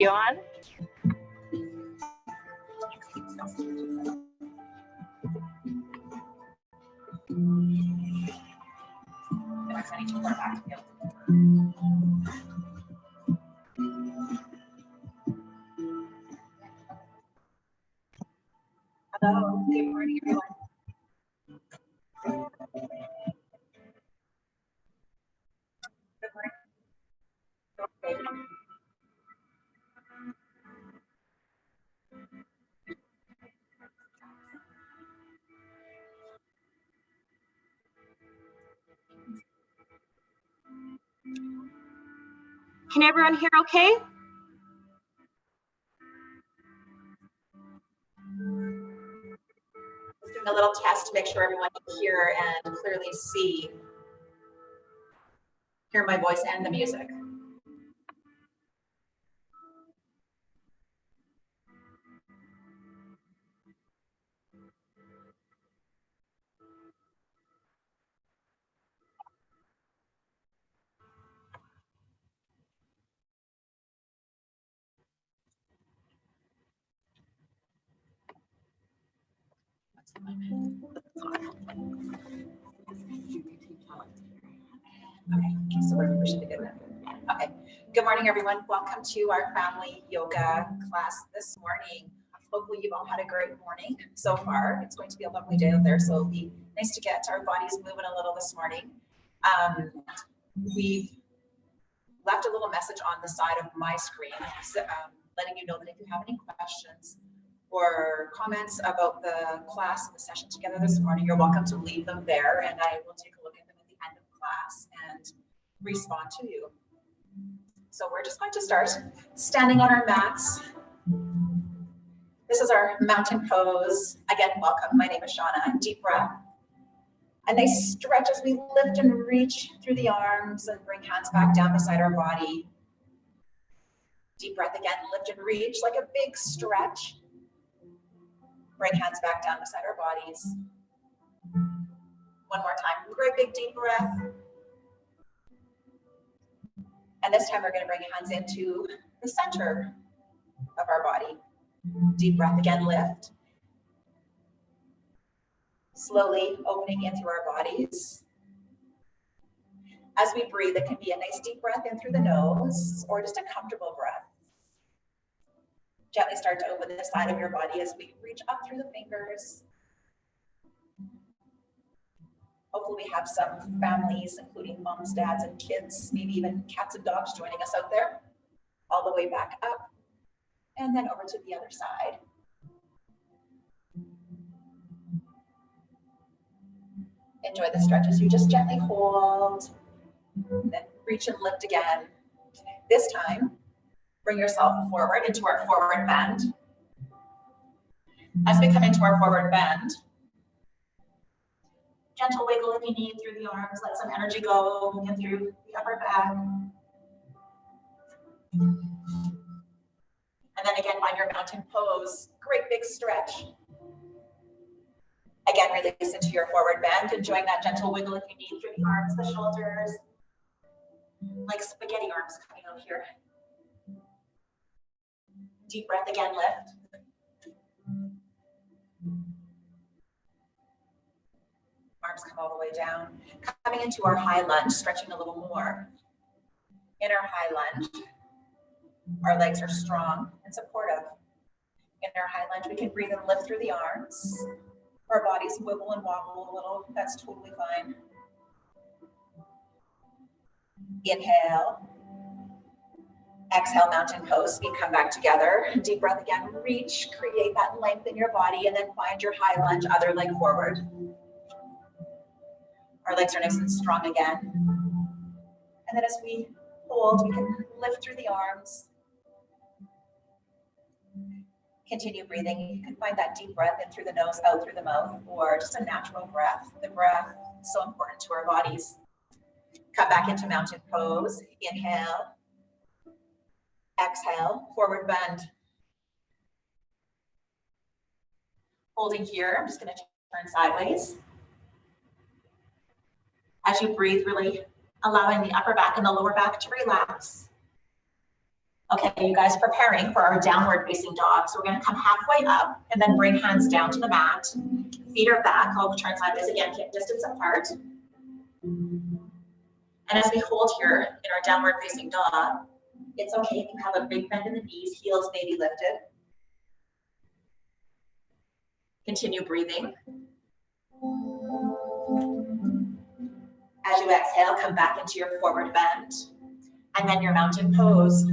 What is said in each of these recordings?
You on? Hello, good morning, everyone. Good morning. Okay. Can everyone hear okay? Just doing a little test to make sure everyone can hear and clearly hear my voice and the music. Okay, so we should be good now. Okay, good morning, everyone. Welcome to our family yoga class this morning. Hopefully you've all had a great morning so far. It's going to be a lovely day out there, so it'll be nice to get our bodies moving a little this morning. We've left a little message on the side of my screen, letting you know that if you have any questions or comments about the class and the session together this morning, you're welcome to leave them there, and I will take a look at them at the end of class and respond to you. So we're just going to start standing on our mats. This is our mountain pose. Again, welcome. My name is Shawna. Deep breath. And they stretch as we lift and reach through the arms and bring hands back down beside our body. Deep breath again, lift and reach like a big stretch. Bring hands back down beside our bodies. One more time, great big deep breath. And this time we're going to bring hands into the center of our body. Deep breath again, lift. Slowly opening in through our bodies. As we breathe, it can be a nice deep breath in through the nose or just a comfortable breath. Gently start to open the side of your body as we reach up through the fingers. Hopefully we have some families, including moms, dads, and kids, maybe even cats and dogs joining us out there. All the way back up and then over to the other side. Enjoy the stretches. You just gently hold, then reach and lift again. This time, bring yourself forward into our forward bend. As we come into our forward bend, gentle wiggle if you need through the arms, let some energy go in through the upper back. And then again, find your mountain pose. Great big stretch. Again, release into your forward bend, enjoying that gentle wiggle if you need through the arms, the shoulders, like spaghetti arms coming out here. Deep breath again, lift. Arms come all the way down. Coming into our high lunge, stretching a little more. In our high lunge, our legs are strong and supportive. In our high lunge, we can breathe and lift through the arms. Our bodies wibble and wobble a little, that's totally fine. Inhale. Exhale, mountain pose, feet come back together. Deep breath again, reach, create that length in your body, and then find your high lunge, other leg forward. Our legs are nice and strong again. And then as we hold, we can lift through the arms. Continue breathing. You can find that deep breath in through the nose, out through the mouth, or just a natural breath. The breath is so important to our bodies. Come back into mountain pose. Inhale. Exhale, forward bend. Holding here, I'm just going to turn sideways. As you breathe, really allowing the upper back and the lower back to relax. Okay, you guys preparing for our downward facing dog. So we're gonna come halfway up and then bring hands down to the mat. Feet are back, all turn sideways again, hip distance apart. And as we hold here in our downward facing dog, it's okay if you have a big bend in the knees, heels may be lifted. Continue breathing. As you exhale, come back into your forward bend and then your mountain pose.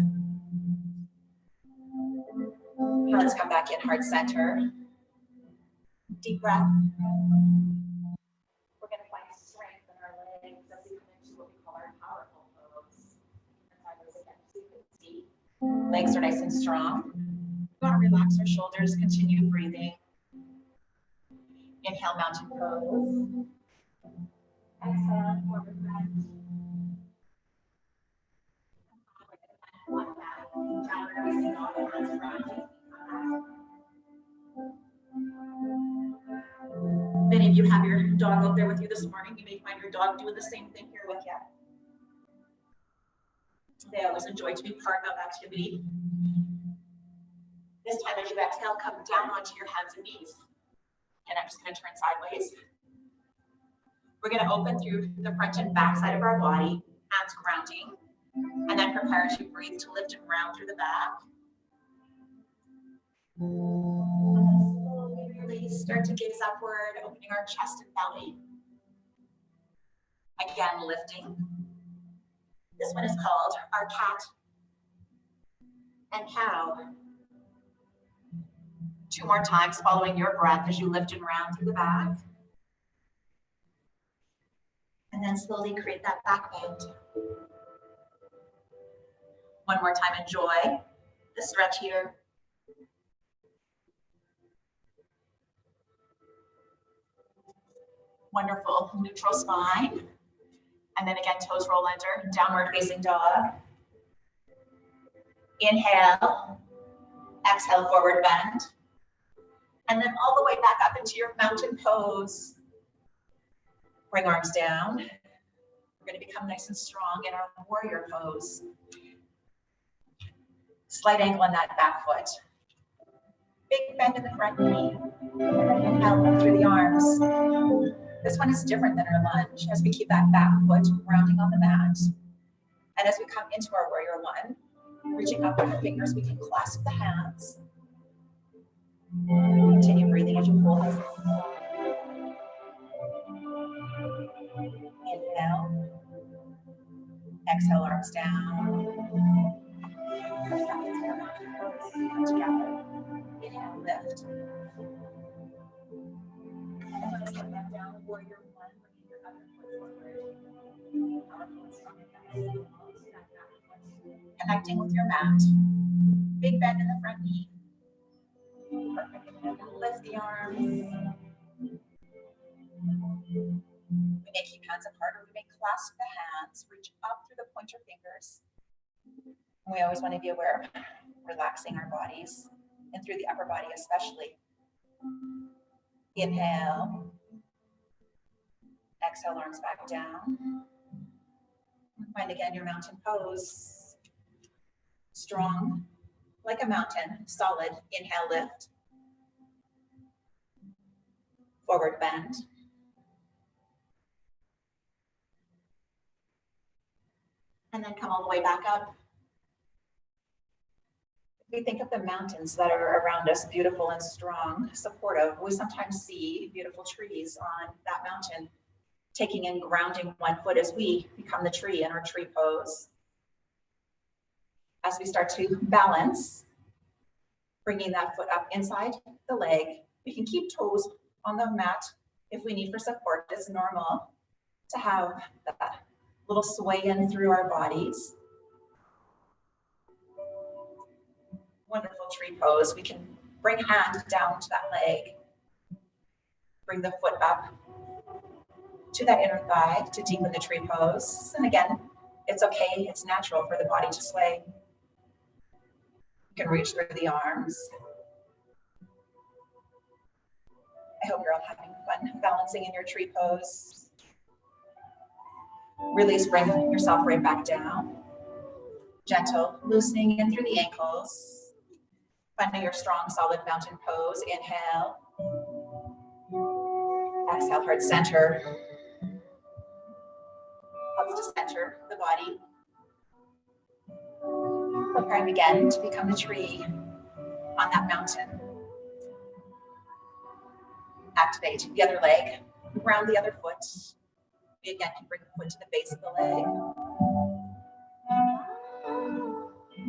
Let's come back in, heart center. Deep breath. We're going to find strength in our legs as we come into what we call our powerful pose. Again, so you can see legs are nice and strong. We want to relax our shoulders, continue breathing. Inhale, mountain pose. Exhale, forward bend. Many of you have your dog out there with you this morning. You may find your dog doing the same thing here with you. They always enjoy to be part of activity. This time as you exhale, come down onto your hands and knees. And I'm just going to turn sideways. We're going to open through the front and back side of our body, hands grounding, and then prepare to breathe to lift and round through the back. And then slowly release, start to gaze upward, opening our chest and belly. Again, lifting. This one is called our cat and cow. 2 more times following your breath as you lift and round through the back. And then slowly create that back bend. One more time, enjoy the stretch here. Wonderful, neutral spine. And then again, toes roll under, downward facing dog. Inhale, exhale, forward bend. And then all the way back up into your mountain pose. Bring arms down. We're going to become nice and strong in our warrior pose. Slight angle on that back foot. Big bend in the front knee. Inhale, lift through the arms. This one is different than our lunge as we keep that back foot grounding on the mat. And as we come into our warrior one, reaching up with the fingers, we can clasp the hands. Continue breathing as you hold this. Inhale. Exhale, arms down. Back into your mountain pose. Come together. Inhale, lift. And let's come back down, warrior one. Bringing your other foot forward. Powerful and strong again. Connecting with your mat. Big bend in the front knee. Perfect. Lift the arms. We may keep hands apart or we may clasp the hands, reach up through the pointer fingers. And we always want to be aware of relaxing our bodies and through the upper body especially. Inhale. Exhale, arms back down. Find again your mountain pose. Strong, like a mountain, solid. Inhale, lift. Forward bend. And then come all the way back up. We think of the mountains that are around us, beautiful and strong, supportive. We sometimes see beautiful trees on that mountain, taking in grounding one foot as we become the tree in our tree pose. As we start to balance, bringing that foot up inside the leg, we can keep toes on the mat if we need for support. It's normal to have that little sway in through our bodies. Wonderful tree pose. We can bring hand down to that leg. Bring the foot up to that inner thigh to deepen the tree pose. And again, it's okay. It's natural for the body to sway. You can reach through the arms. I hope you're all having fun balancing in your tree pose. Release, bring yourself right back down. Gentle loosening in through the ankles. Finding your strong, solid mountain pose. Inhale. Exhale, heart center. Helps to center the body. Preparing again to become the tree on that mountain. Activate the other leg. Ground the other foot. We again can bring the foot to the base of the leg.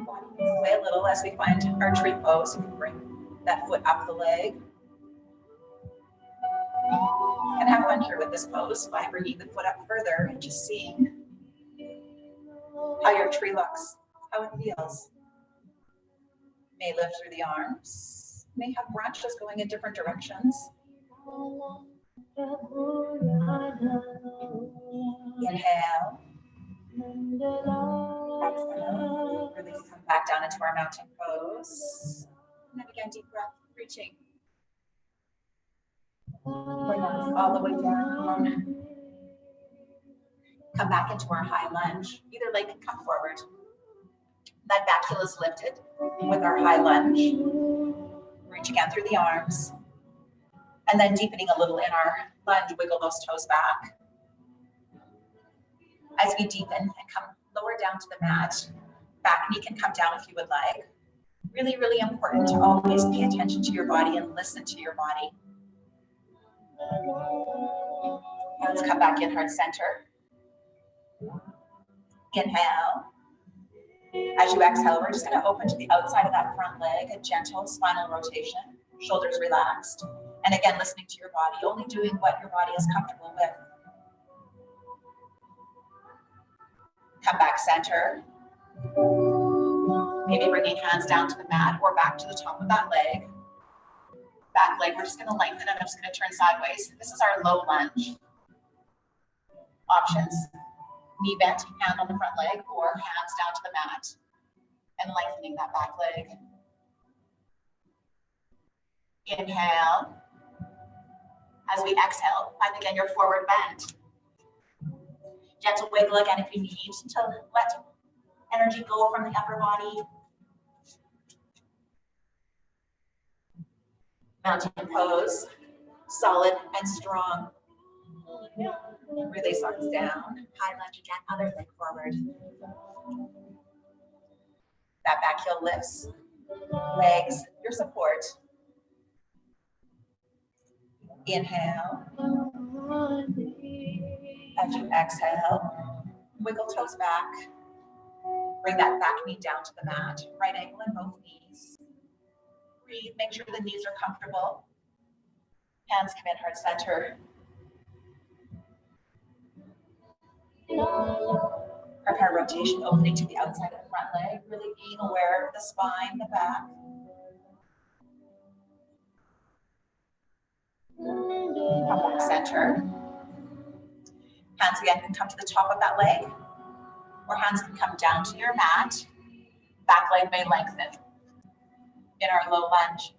Body moves away a little as we find our tree pose. You can bring that foot up the leg. You can have fun here with this pose by bringing the foot up further and just seeing how your tree looks, how it feels. May lift through the arms. May have branches going in different directions. Inhale. Exhale. Release, come back down into our mountain pose. And then again, deep breath, reaching. Bring us all the way down. Come back into our high lunge. Either leg can come forward. That back heel is lifted with our high lunge. Reach again through the arms. And then deepening a little in our lunge, wiggle those toes back. As we deepen and come lower down to the mat, back knee can come down if you would like. Really, really important to always pay attention to your body and listen to your body. Let's come back in, heart center. Inhale. As you exhale, we're just going to open to the outside of that front leg, a gentle spinal rotation, shoulders relaxed. And again, listening to your body, only doing what your body is comfortable with. Come back center. Maybe bringing hands down to the mat or back to the top of that leg. Back leg, we're just going to lengthen and I'm just going to turn sideways. This is our low lunge. Options. Knee bent, hand on the front leg, or hands down to the mat and lengthening that back leg. Inhale. As we exhale, find again your forward bend. Gentle wiggle again if you need to let energy go from the upper body. Mountain pose, solid and strong. Release arms down. High lunge again, other leg forward. That back heel lifts. Legs, your support. Inhale. As you exhale, wiggle toes back. Bring that back knee down to the mat. Right ankle in both knees. Breathe, make sure the knees are comfortable. Hands come in, heart center. Prepare rotation, opening to the outside of the front leg, really being aware of the spine, the back. Come back center. Hands again can come to the top of that leg, or hands can come down to your mat. Back leg may lengthen in our low lunge.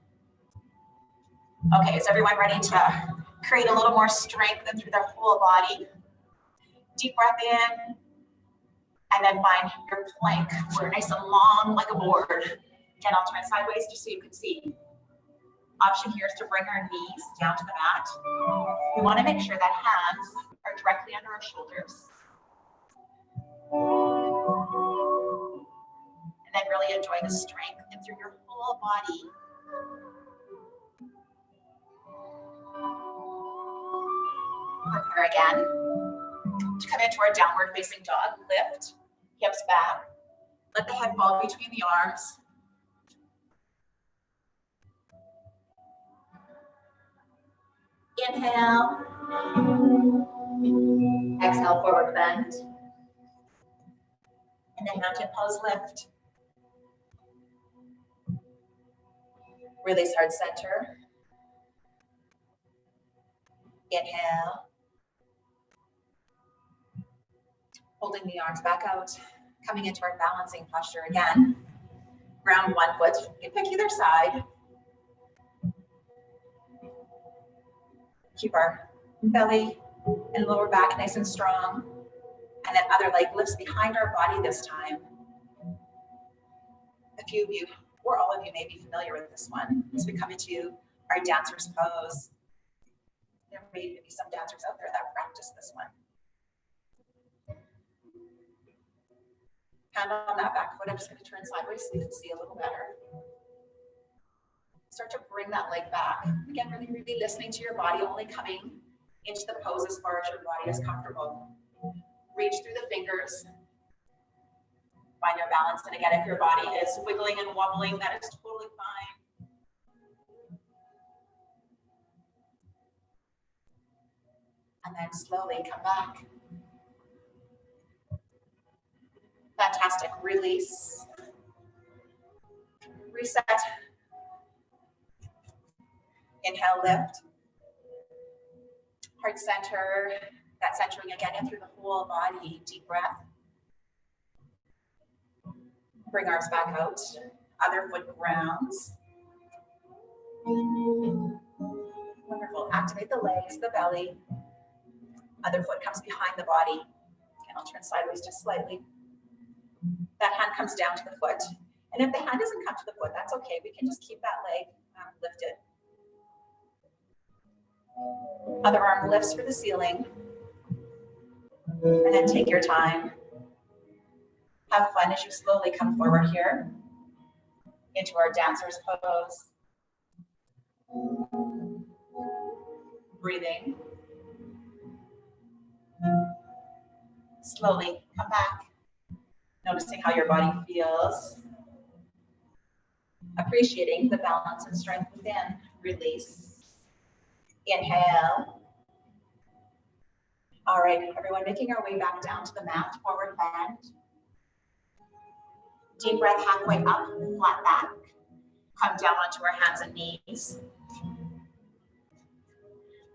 Okay, is everyone ready to create a little more strength through their whole body? Deep breath in, and then find your plank. We're nice and long like a board. Again, I'll turn sideways just so you can see. Option here is to bring our knees down to the mat. We want to make sure that hands are directly under our shoulders. And then really enjoy the strength through your whole body. Prepare again to come into our downward facing dog. Lift, hips back. Let the head fall between the arms. Inhale. Exhale, forward bend. And then mountain pose lift. Release heart center. Inhale. Holding the arms back out. Coming into our balancing posture again. Ground one foot. You can pick either side. Keep our belly and lower back nice and strong. And then other leg lifts behind our body this time. A few of you, or all of you, may be familiar with this one as we come into our dancer's pose. There may be some dancers out there that practice this one. Hand on that back foot. I'm just going to turn sideways so you can see a little better. Start to bring that leg back. Again, really listening to your body, only coming into the pose as far as your body is comfortable. Reach through the fingers. Find your balance. And again, if your body is wiggling and wobbling, that is totally fine. And then slowly come back. Fantastic. Release. Reset. Inhale, lift. Heart center. That centering again in through the whole body. Deep breath. Bring arms back out. Other foot grounds. Wonderful. Activate the legs, the belly. Other foot comes behind the body. And I'll turn sideways just slightly. That hand comes down to the foot. And if the hand doesn't come to the foot, that's okay. We can just keep that leg lifted. Other arm lifts for the ceiling. And then take your time. Have fun as you slowly come forward here into our dancer's pose. Breathing. Slowly come back. Noticing how your body feels. Appreciating the balance and strength within. Release. Inhale. All right, everyone, making our way back down to the mat, forward bend. Deep breath halfway up, flat back. Come down onto our hands and knees.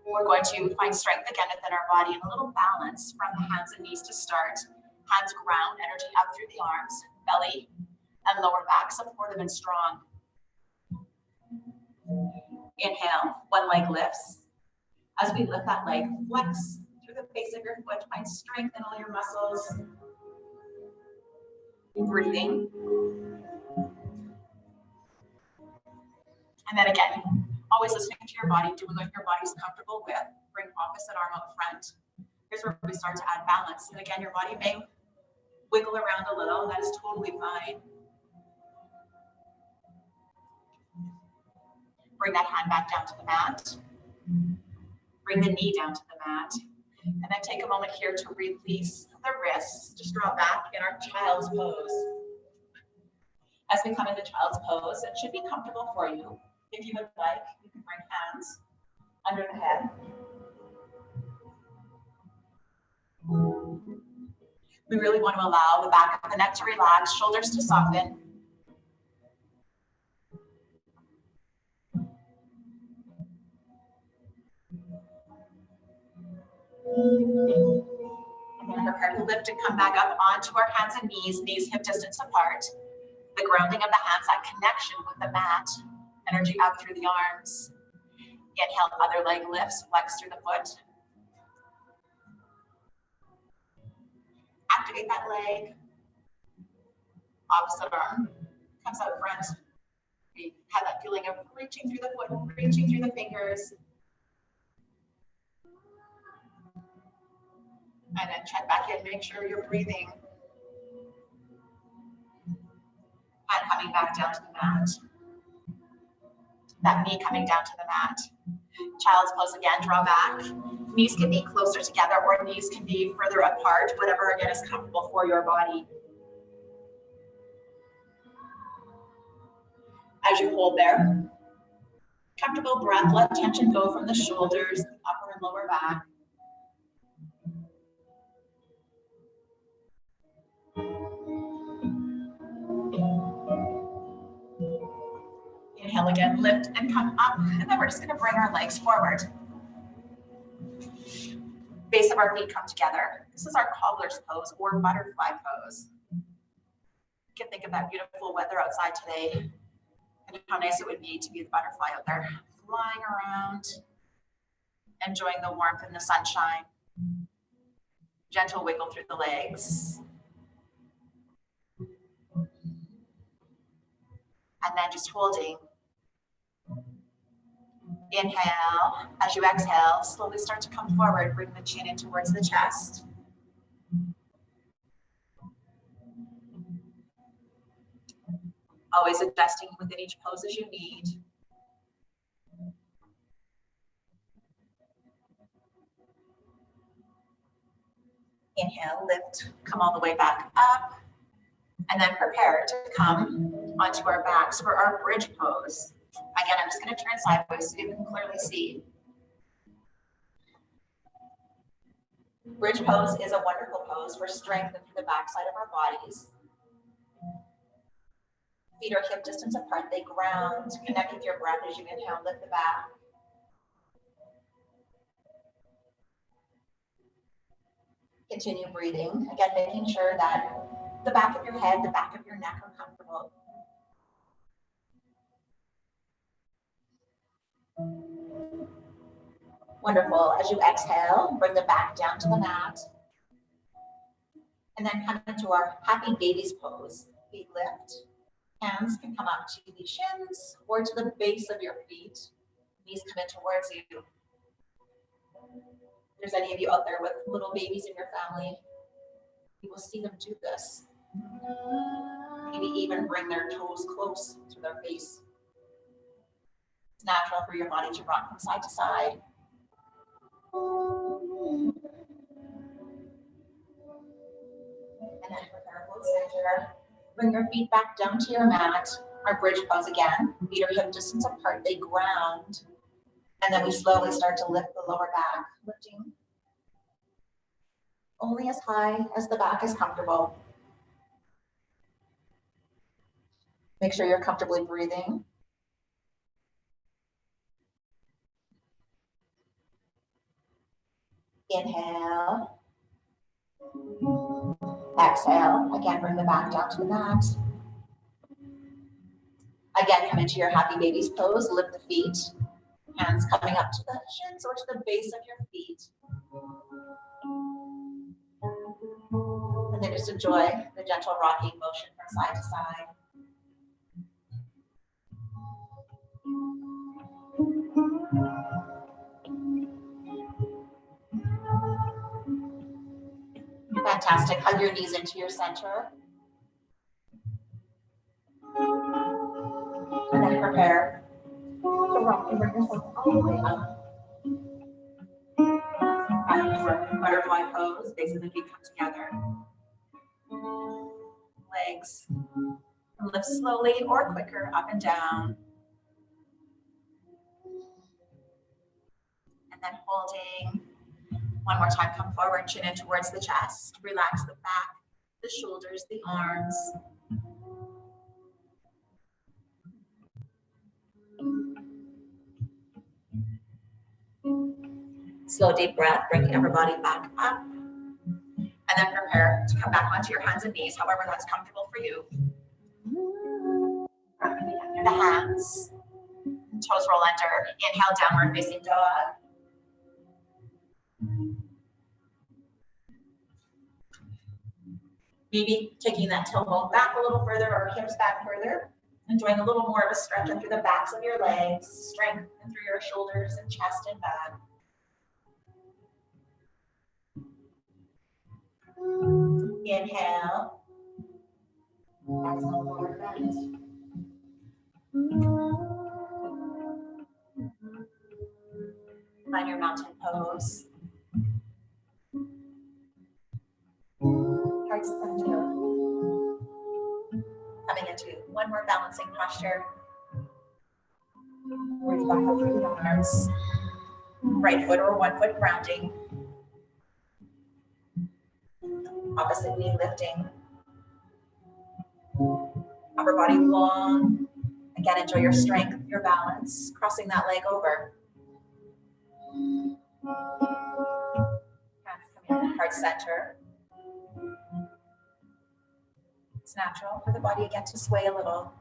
We're going to find strength again within our body and a little balance from the hands and knees to start. Hands ground, energy up through the arms, belly and lower back supportive and strong. Inhale, one leg lifts. As we lift that leg, flex through the base of your foot, find strength in all your muscles. Breathing. And then again, always listening to your body, doing what your body's comfortable with. Bring opposite arm up front. Here's where we start to add balance. And again, your body may wiggle around a little, and that is totally fine. Bring that hand back down to the mat. Bring the knee down to the mat. And then take a moment here to release the wrists. Just draw back in our child's pose. As we come into child's pose, it should be comfortable for you. If you would like, you can bring hands under the head. We really want to allow the back of the neck to relax, shoulders to soften. And then prepare to lift and come back up onto our hands and knees hip distance apart. The grounding of the hands, that connection with the mat, energy up through the arms. Inhale, other leg lifts, flex through the foot. Activate that leg. Opposite arm comes out front. We have that feeling of reaching through the foot, reaching through the fingers. And then check back in, make sure you're breathing. And coming back down to the mat. That knee coming down to the mat. Child's pose again, draw back. Knees can be closer together or knees can be further apart, whatever again is comfortable for your body. As you hold there, comfortable breath, let tension go from the shoulders, upper and lower back. Inhale again, lift and come up, and then we're just going to bring our legs forward. Base of our feet come together. This is our Cobblers Pose or butterfly pose. You can think of that beautiful weather outside today and how nice it would be to be the butterfly out there, flying around, enjoying the warmth and the sunshine. Gentle wiggle through the legs. then just holding. Inhale. As you exhale, slowly start to come forward. Bring the chin in towards the chest. Always adjusting within each pose as you need. Inhale, lift, come all the way back up. And then prepare to come onto our backs for our bridge pose. Again, I'm just going to turn sideways so you can clearly see. Bridge pose is a wonderful pose for strength through the backside of our bodies. Feet are hip distance apart, they ground. Connect with your breath as you inhale, lift the back. Continue breathing. Again, making sure that the back of your head, the back of your neck are comfortable. Wonderful. As you exhale, bring the back down to the mat. And then come into our happy babies pose. Feet lift. Hands can come up to the shins or to the base of your feet. Knees come in towards you. If there's any of you out there with little babies in your family, you will see them do this. Maybe even bring their toes close to their face. It's natural for your body to rock from side to side. And then prepare full center. Bring your feet back down to your mat. Our bridge pose again. Feet are hip distance apart, they ground. And then we slowly start to lift the lower back, lifting only as high as the back is comfortable. Make sure you're comfortably breathing. Inhale. Exhale. Again, bring the back down to the mat. Again, come into your happy babies pose. Lift the feet. Hands coming up to the shins or to the base of your feet. And then just enjoy the gentle rocking motion from side to side. Fantastic. Hug your knees into your center. And then prepare to rock and bring yourself all the way up. Back for butterfly pose. Base of the feet come together. Legs lift slowly or quicker up and down. And then holding. One more time, come forward, chin in towards the chest. Relax the back, the shoulders, the arms. Slow, deep breath, bringing everybody back up. And then prepare to come back onto your hands and knees, however that's comfortable for you. Under the hands. Toes roll under. Inhale, downward facing dog. Maybe taking that tailbone back a little further or hips back further. Enjoying a little more of a stretch through the backs of your legs. Strength through your shoulders and chest and back. Inhale. Exhale, forward bend. Find your mountain pose. Heart center. Coming into one more balancing posture. Reach back up through the arms. Right foot or 1 foot grounding. Opposite knee lifting. Upper body long. Again, enjoy your strength, your balance. Crossing that leg over. Hands coming in, heart center. It's natural for the body again to sway a little.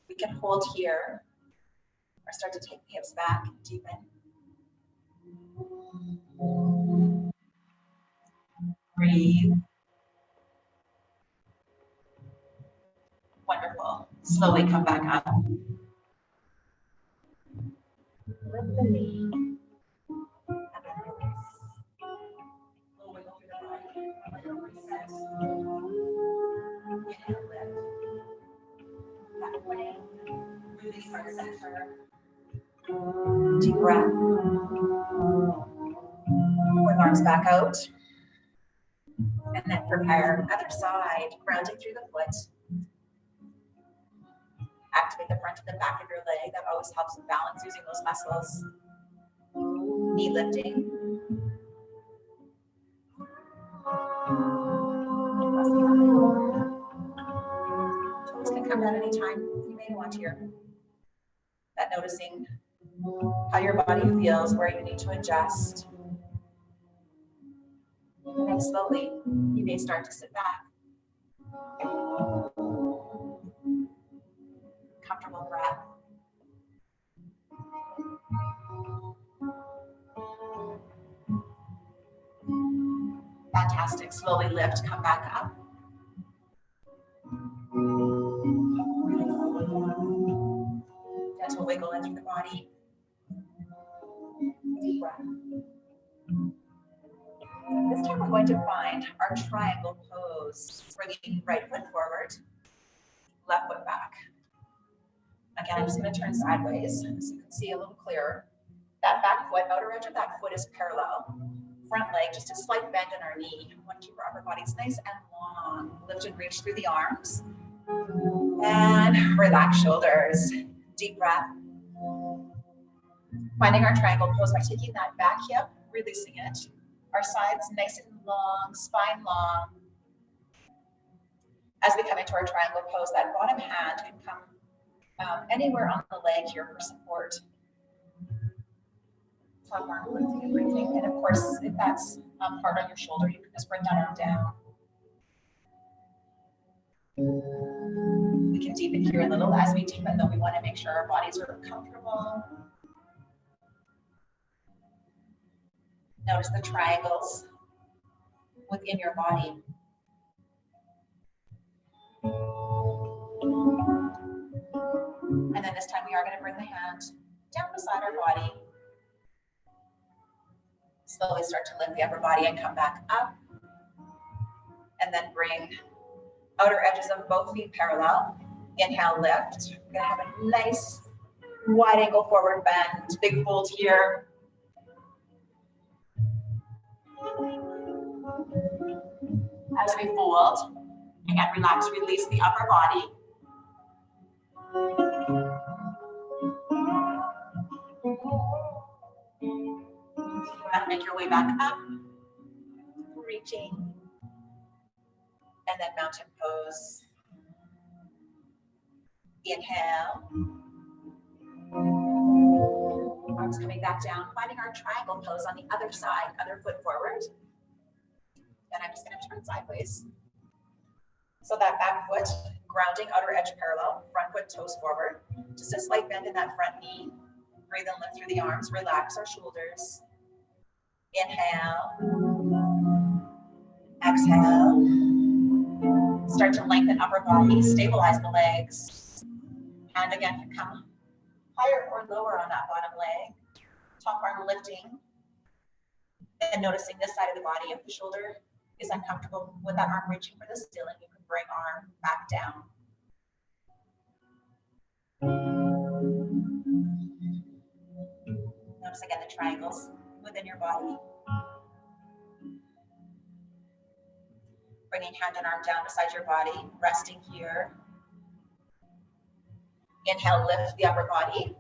We can hold here or start to take the hips back, deepen. Breathe. Wonderful. Slowly come back up. Lift the knee. And then release. Little wiggle through the body. Little reset. Inhale, lift. Back away. Release heart center. Deep breath. With arms back out. And then prepare other side, grounding through the foot. Activate the front and the back of your leg. That always helps with balance using those muscles. Knee lifting. Toes can come down anytime you may want here. That noticing how your body feels, where you need to adjust. And then slowly, you may start to sit back. Comfortable breath. Fantastic. Slowly lift, come back up. Gentle wiggle in through the body. Deep breath. This time we're going to find our triangle pose. Bringing right foot forward, left foot back. Again, I'm just going to turn sideways so you can see a little clearer. That back foot, outer edge of that foot is parallel. Front leg, just a slight bend in our knee. We want to keep our upper bodies nice and long. Lift and reach through the arms. And relax shoulders. Deep breath. Finding our triangle pose by taking that back hip, releasing it. Our sides nice and long, spine long. As we come into our triangle pose, that bottom hand can come anywhere on the leg here for support. Top arm lifting and breathing. And of course, if that's hard on your shoulder, you can just bring that arm down. We can deepen here a little. As we deepen, though, we want to make sure our bodies are comfortable. Notice the triangles within your body. And then this time we are going to bring the hand down beside our body. Slowly start to lift the upper body and come back up. And then bring outer edges of both feet parallel. Inhale, lift. We're going to have a nice wide angle forward bend, big fold here. As we fold, again, relax, release the upper body. Make your way back up, reaching, and then mountain pose. Inhale. Arms coming back down, finding our triangle pose on the other side, other foot forward. And I'm just going to turn sideways. So that back foot, grounding, outer edge parallel, front foot toes forward. Just a slight bend in that front knee. Breathe and lift through the arms, relax our shoulders. Inhale. Exhale. Start to lengthen upper body, stabilize the legs. Hand again can come higher or lower on that bottom leg. Top arm lifting. And noticing this side of the body, if the shoulder is uncomfortable with that arm reaching for the ceiling, you can bring arm back down. Notice again the triangles within your body. Bringing hand and arm down beside your body, resting here. Inhale, lift the upper body.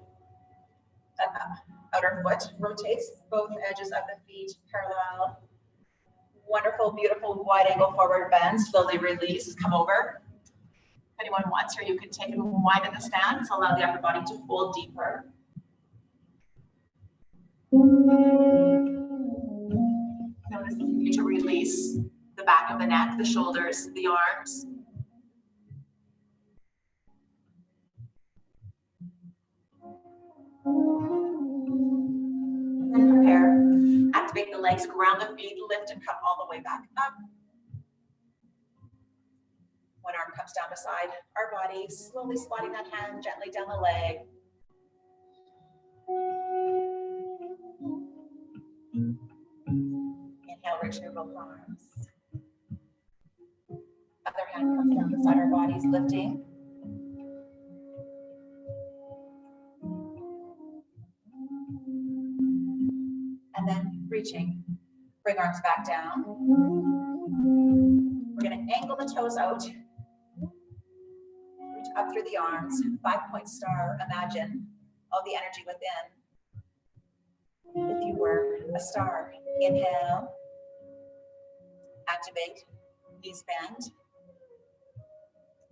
Outer foot rotates, both edges of the feet parallel. Wonderful, beautiful wide angle forward bend. Slowly release, come over. If anyone wants here, you can take and widen the stance. Allow the upper body to fold deeper. Notice if you need to release the back of the neck, the shoulders, the arms. And prepare. Activate the legs, ground the feet, lift and come all the way back up. One arm comes down beside our body, slowly sliding that hand gently down the leg. Inhale, reach through both arms. Other hand comes down beside our bodies, lifting. And then reaching. Bring arms back down. We're going to angle the toes out. Reach up through the arms. 5-point star. Imagine all the energy within. If you were a star, inhale. Activate. Knees bend.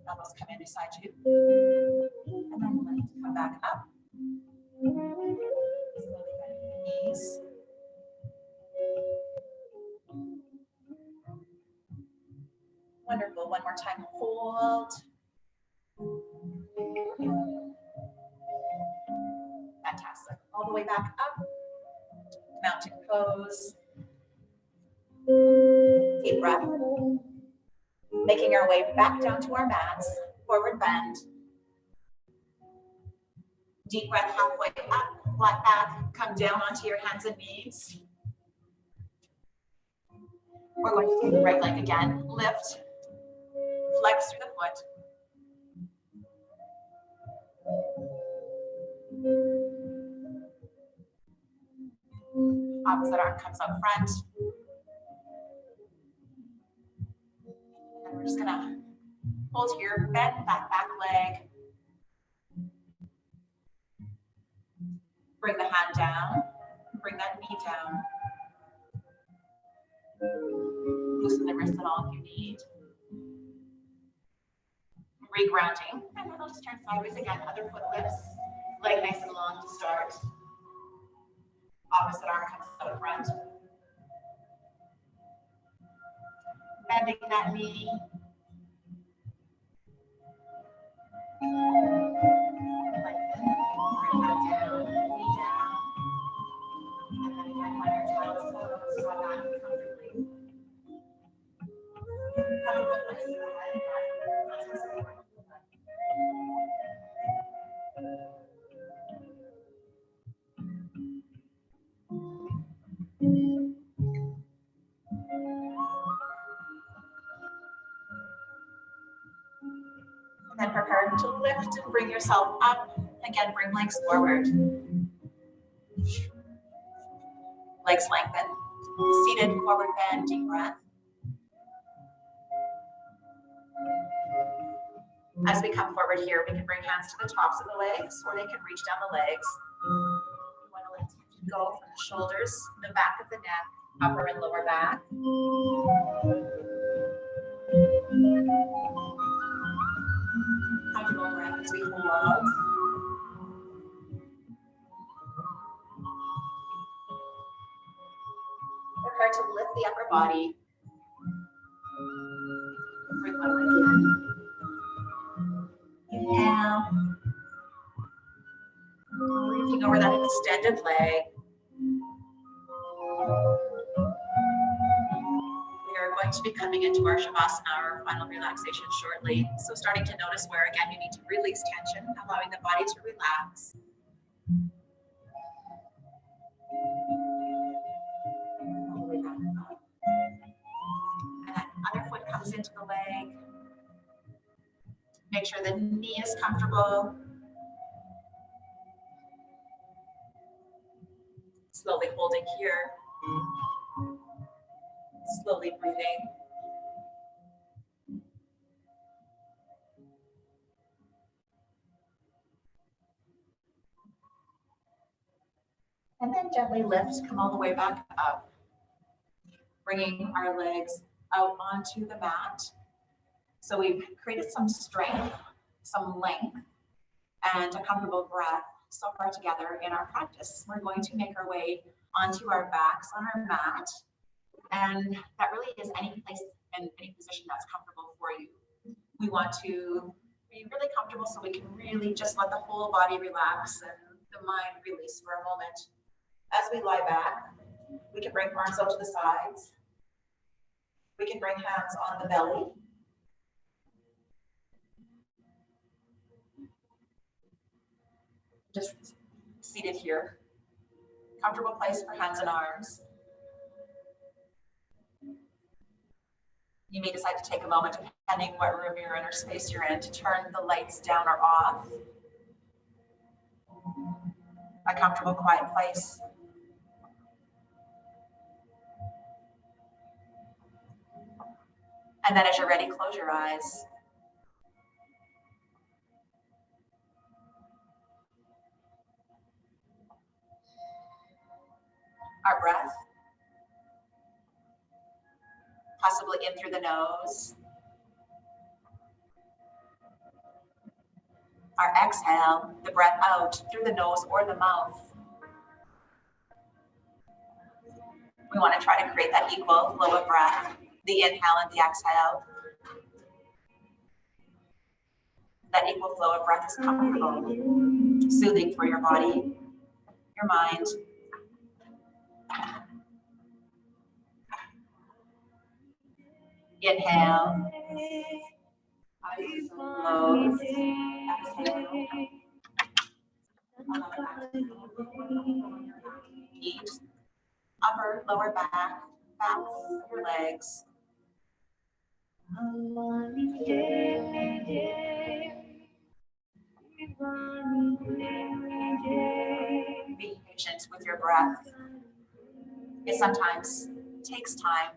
Elbows come in beside you. And then let it come back up. Slowly bend the knees. Wonderful. One more time. Hold. Fantastic. All the way back up. Mountain pose. Deep breath. Making our way back down to our mats. Forward bend. Deep breath halfway up. Flat back. Come down onto your hands and knees. We're going to take the right leg again. Lift. Flex through the foot. Opposite arm comes up front. And we're just gonna hold here, bend that back leg. Bring the hand down, bring that knee down. Loosen the wrist at all if you need. Regrounding, and then I'll just turn sideways again, other foot lifts, leg nice and long to start. Opposite arm comes out front. Bending that knee. Lengthen, bring that down, knee down. And then again, when your child's pose, draw back comfortably. Comfortable place in the head, and then prepare to lift and bring yourself up. Again, bring legs forward. Legs lengthen. Seated, forward bend, deep breath. As we come forward here, we can bring hands to the tops of the legs, or they can reach down the legs. You want to let tension go from the shoulders, the back of the neck, upper and lower back. Comfortable breath as we hold. Prepare to lift the upper body. Bring one leg in. Inhale. Reaching over that extended leg. We are going to be coming into our Shavasana, our final relaxation shortly. So starting to notice where, again, you need to release tension, allowing the body to relax. All the way back up. And then other foot comes into the leg. Make sure the knee is comfortable. Slowly holding here. Slowly breathing. And then gently lift, come all the way back up. Bringing our legs out onto the mat. So we've created some strength, some length, and a comfortable breath so far together in our practice. We're going to make our way onto our backs on our mat. And that really is any place and any position that's comfortable for you. We want to be really comfortable so we can really just let the whole body relax and the mind release for a moment. As we lie back, we can bring arms out to the sides. We can bring hands on the belly. Just seated here. Comfortable place for hands and arms. You may decide to take a moment, depending what room you're in or space you're in, to turn the lights down or off. A comfortable, quiet place. And then as you're ready, close your eyes. Our breath, possibly in through the nose. Our exhale, the breath out through the nose or the mouth. We want to try to create that equal flow of breath, the inhale and the exhale. That equal flow of breath is comfortable, soothing for your body, your mind. Inhale. Eyes closed. Exhale. Feet, upper, lower back, backs of your legs. Be patient with your breath. It sometimes takes time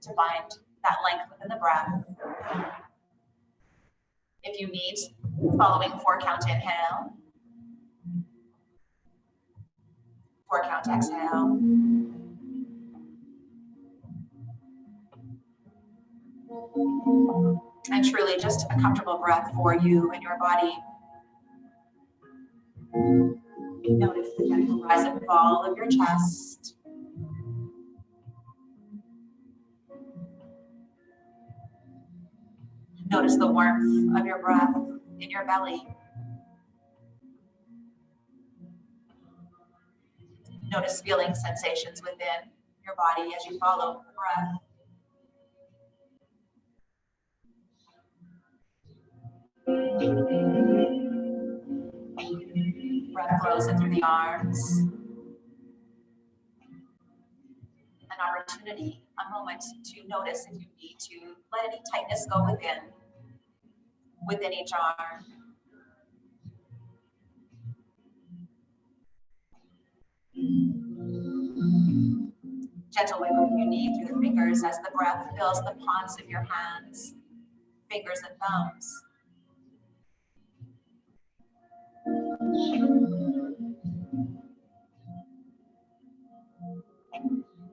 to find that length within the breath. If you need, following 4-count inhale, 4-count exhale. And truly just a comfortable breath for you and your body. Notice the gentle rise and fall of your chest. Notice the warmth of your breath in your belly. Notice feeling sensations within your body as you follow the breath. Breath flows in through the arms. An opportunity, a moment to notice if you need to let any tightness go within each arm. Gentle wiggle if you need through the fingers as the breath fills the palms of your hands, fingers and thumbs.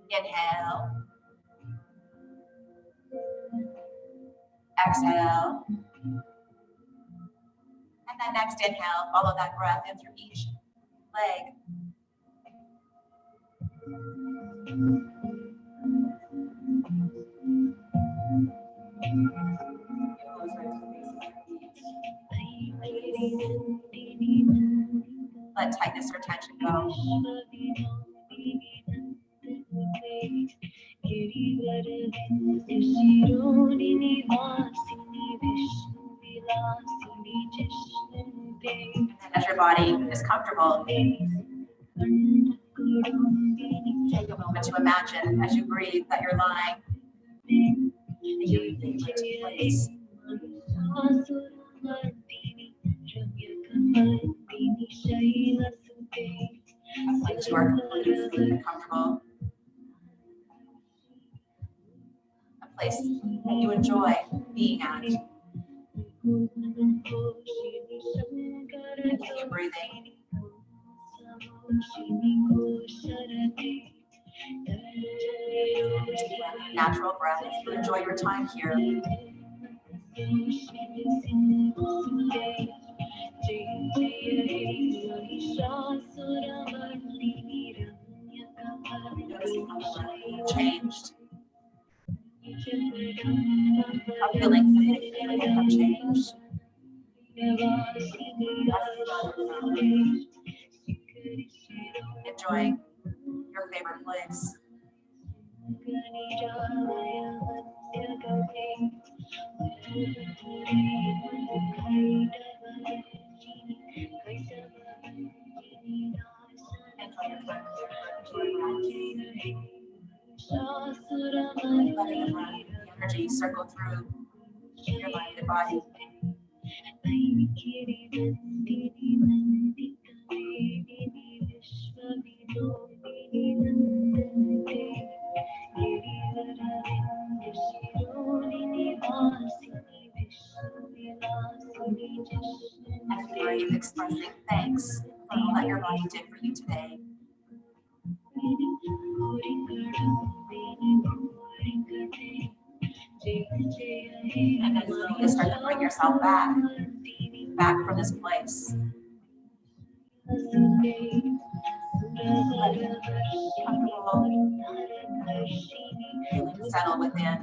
Inhale. Exhale. And then next inhale, follow that breath in through each leg. Let tightness or tension go. And as your body is comfortable, take a moment to imagine as you breathe that you're lying in your favorite place. A place you are completely safe and comfortable. A place that you enjoy being at. Continue breathing. Natural breath. Enjoy your time here. Noticing how the breath changed. How feelings have changed. Enjoying your favorite place. Letting the energy circle through your mind and body. And are you expressing thanks for all that your body did for you today? And then slowly start to bring yourself back from this place. Comfortable, feeling settle within.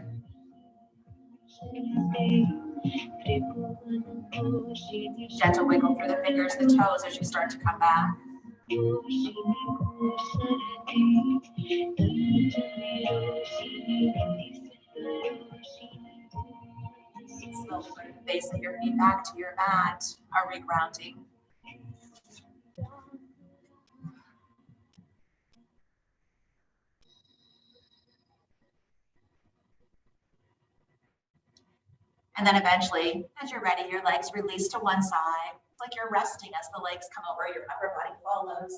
Gentle wiggle through the fingers, the toes as you start to come back. Slowly bring the base of your feet back to your mat, a regrounding. And then eventually, as you're ready, your legs release to one side. It's like you're resting as the legs come over, your upper body follows.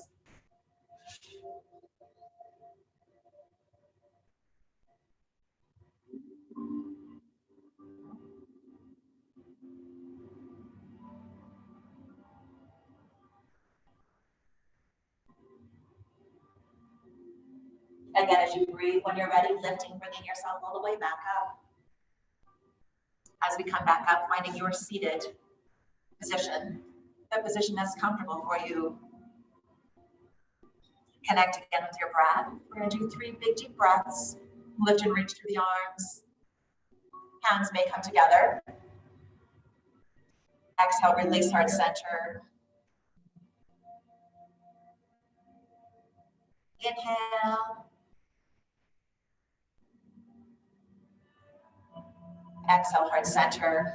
Again, as you breathe, when you're ready, lifting, bringing yourself all the way back up. As we come back up, finding your seated position, the position that's comfortable for you. Connect again with your breath. We're going to do 3 big deep breaths. Lift and reach through the arms. Hands may come together. Exhale, release, heart center. Inhale. Exhale, heart center.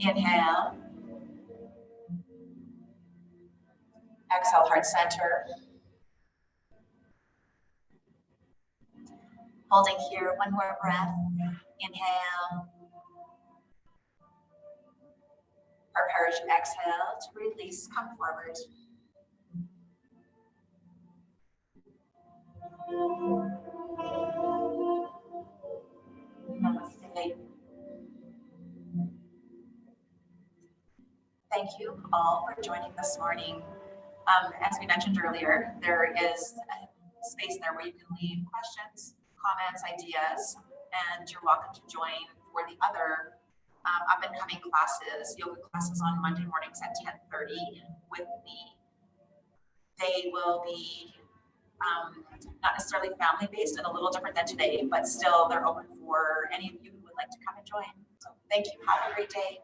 Inhale. Exhale, heart center. Holding here, one more breath. Inhale. Prepare as you exhale to release, come forward. Namaste. Thank you all for joining this morning. As we mentioned earlier, there is a space there where you can leave questions, comments, ideas, and you're welcome to join for the other up and coming classes, yoga classes on Monday mornings at 10:30 with me. They will be not necessarily family based and a little different than today, but still they're open for any of you who would like to come and join. So thank you. Have a great day.